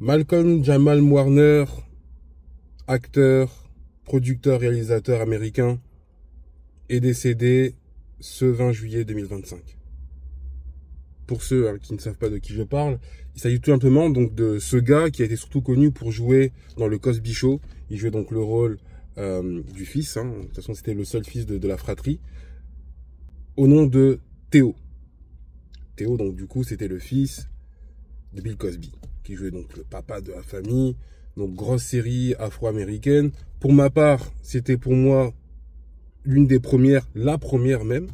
Malcolm Jamal Warner, acteur, producteur, réalisateur américain, est décédé ce 20 juillet 2025. Pour ceux qui ne savent pas de qui je parle, il s'agit tout simplement donc de ce gars qui a été surtout connu pour jouer dans le Cosby Show. Il jouait donc le rôle du fils, de toute façon c'était le seul fils de la fratrie, au nom de Theo. Theo, donc du coup c'était le fils de Bill Cosby, qui jouait donc le papa de la famille. Donc grosse série afro-américaine. Pour ma part, c'était pour moi l'une des premières, la première même,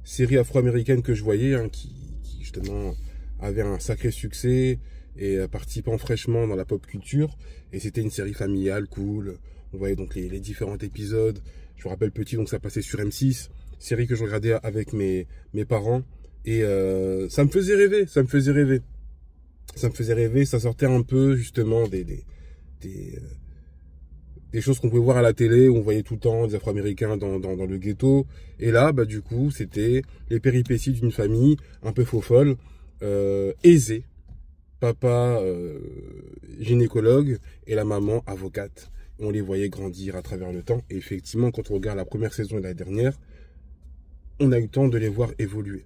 série afro-américaine que je voyais, qui justement avait un sacré succès et participant fraîchement dans la pop culture. Et c'était une série familiale, cool. On voyait donc les différents épisodes. Je me rappelle petit, donc ça passait sur M6. Série que je regardais avec mes parents. Et ça me faisait rêver, ça me faisait rêver. Ça me faisait rêver, ça sortait un peu justement des choses qu'on pouvait voir à la télé, où on voyait tout le temps des Afro-Américains dans le ghetto. Et là, du coup, c'était les péripéties d'une famille un peu faux-folle, aisée. Papa gynécologue et la maman avocate. On les voyait grandir à travers le temps. Et effectivement, quand on regarde la première saison et la dernière, on a eu le temps de les voir évoluer.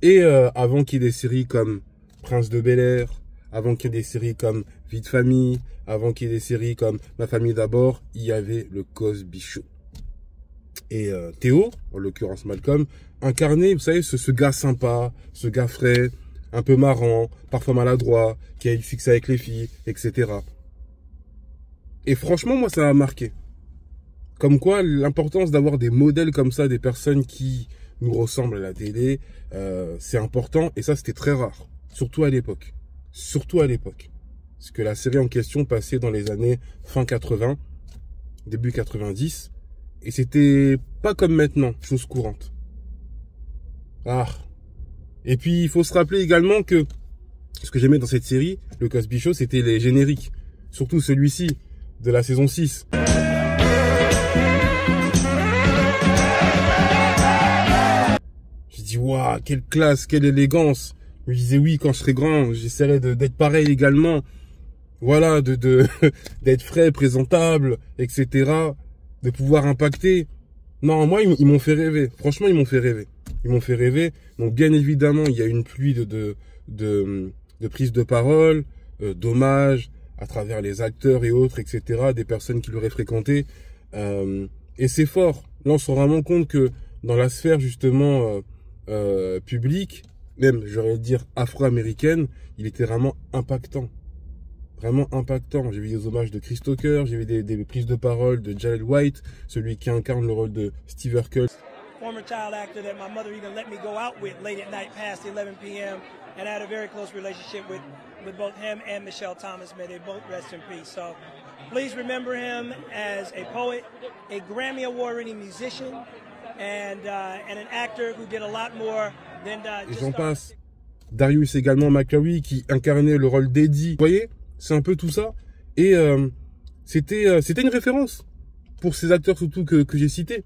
Et avant qu'il y ait des séries comme Prince de Bel-Air, avant qu'il y ait des séries comme Vie de famille, avant qu'il y ait des séries comme Ma famille d'abord, il y avait le Cosby Show. Et Theo, en l'occurrence Malcolm, incarnait, vous savez, ce gars sympa, ce gars frais, un peu marrant, parfois maladroit, qui a eu du succès avec les filles, etc. Et franchement, moi, ça m'a marqué. Comme quoi, l'importance d'avoir des modèles comme ça, des personnes qui nous ressemblent à la télé, c'est important. Et ça, c'était très rare. Surtout à l'époque. Surtout à l'époque. Parce que la série en question passait dans les années fin 80, début 90. Et c'était pas comme maintenant, chose courante. Ah. Et puis, il faut se rappeler également que ce que j'aimais dans cette série, le Cosby Show, c'était les génériques. Surtout celui-ci, de la saison 6. J'ai dit, waouh, quelle classe, quelle élégance. Je me disais, oui, quand je serai grand, j'essaierai d'être pareil également. Voilà, d'être frais, présentable, etc. De pouvoir impacter. Non, moi, ils m'ont fait rêver. Franchement, ils m'ont fait rêver. Ils m'ont fait rêver. Donc, bien évidemment, il y a une pluie de prises de parole, d'hommages à travers les acteurs et autres, etc. Des personnes qui l'auraient fréquenté. Et c'est fort. Là, on se rend vraiment compte que dans la sphère, justement, publique, même, j'aurais dire, afro-américaine, il était vraiment impactant. Vraiment impactant. J'ai vu des hommages de Chris Tucker, j'ai vu des prises de parole de Jaleel White, celui qui incarne le rôle de Steve Urkel. Former child actor that my mother even let me go out with late at night past 11 p.m. and I had a very close relationship with both him and Michelle Thomas. May they both rest in peace. So please remember him as a poet, a Grammy Award-winning musician, and an actor who did a lot more than just j'en passe. Darius également McCloughy qui incarnait le rôle d'Eddie. Vous voyez, c'est un peu tout ça. Et c'était une référence pour ces acteurs surtout que j'ai cités.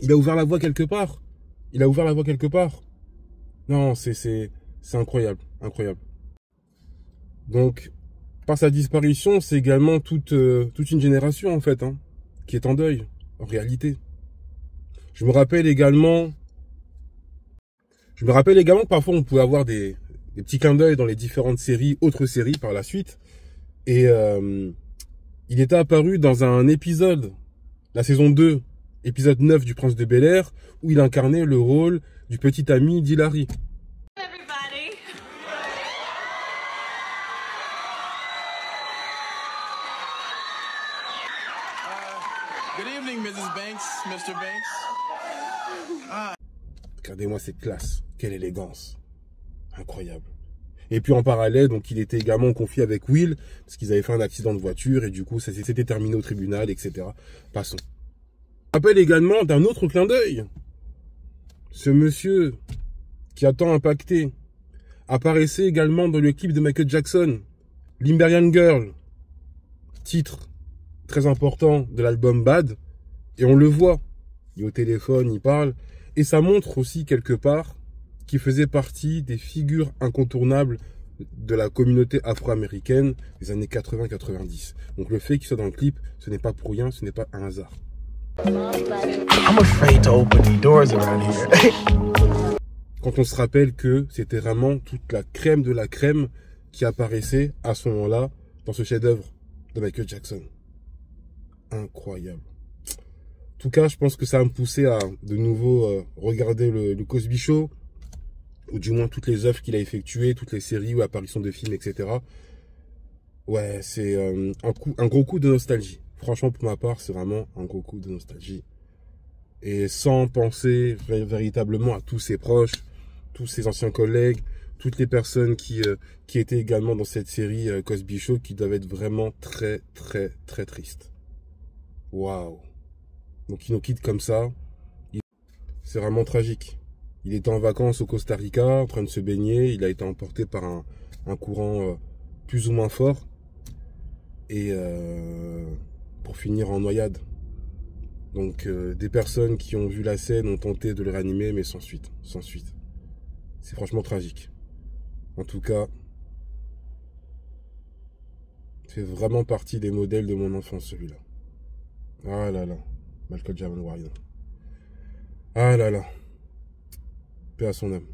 Il a ouvert la voie quelque part. Il a ouvert la voie quelque part. Non, c'est incroyable, incroyable. Donc, par sa disparition, c'est également toute une génération en fait, qui est en deuil, en réalité. Je me rappelle également que parfois on pouvait avoir des petits clins d'œil dans les différentes séries, autres séries par la suite. Et il était apparu dans un épisode, la saison 2, épisode 9 du Prince de Bel-Air, où il incarnait le rôle du petit ami d'Hilary. Good evening, Mrs. Banks, Mr. Banks. Regardez-moi cette classe, quelle élégance. Incroyable. Et puis en parallèle, donc il était également confié avec Will, parce qu'ils avaient fait un accident de voiture, et du coup ça s'était terminé au tribunal, etc. Passons. Je me rappelle également d'un autre clin d'œil. Ce monsieur qui a tant impacté apparaissait également dans le clip de Michael Jackson, Liberian Girl, titre très important de l'album Bad, et on le voit, il est au téléphone, il parle, et ça montre aussi quelque part qu'il faisait partie des figures incontournables de la communauté afro-américaine des années 80-90. Donc le fait qu'il soit dans le clip, ce n'est pas pour rien, ce n'est pas un hasard. I'm afraid to open the doors around here. Quand on se rappelle que c'était vraiment toute la crème de la crème qui apparaissait à ce moment-là dans ce chef-d'œuvre de Michael Jackson. Incroyable. En tout cas, je pense que ça va me pousser à de nouveau regarder le Cosby Show, ou du moins toutes les œuvres qu'il a effectuées, toutes les séries ou apparitions de films, etc. Ouais, c'est un gros coup de nostalgie. Franchement, pour ma part, c'est vraiment un gros coup de nostalgie. Et sans penser véritablement à tous ses proches, tous ses anciens collègues, toutes les personnes qui étaient également dans cette série Cosby Show, qui doivent être vraiment très, très, très tristes. Waouh. Donc il nous quitte comme ça. C'est vraiment tragique. Il était en vacances au Costa Rica, en train de se baigner. Il a été emporté par un courant plus ou moins fort. Et pour finir en noyade. Donc des personnes qui ont vu la scène ont tenté de le réanimer, mais sans suite. Sans suite. C'est franchement tragique. En tout cas, fait vraiment partie des modèles de mon enfance, celui-là. Ah là là. Malcolm Jamal Warrior. Ah là là. Paix à son âme.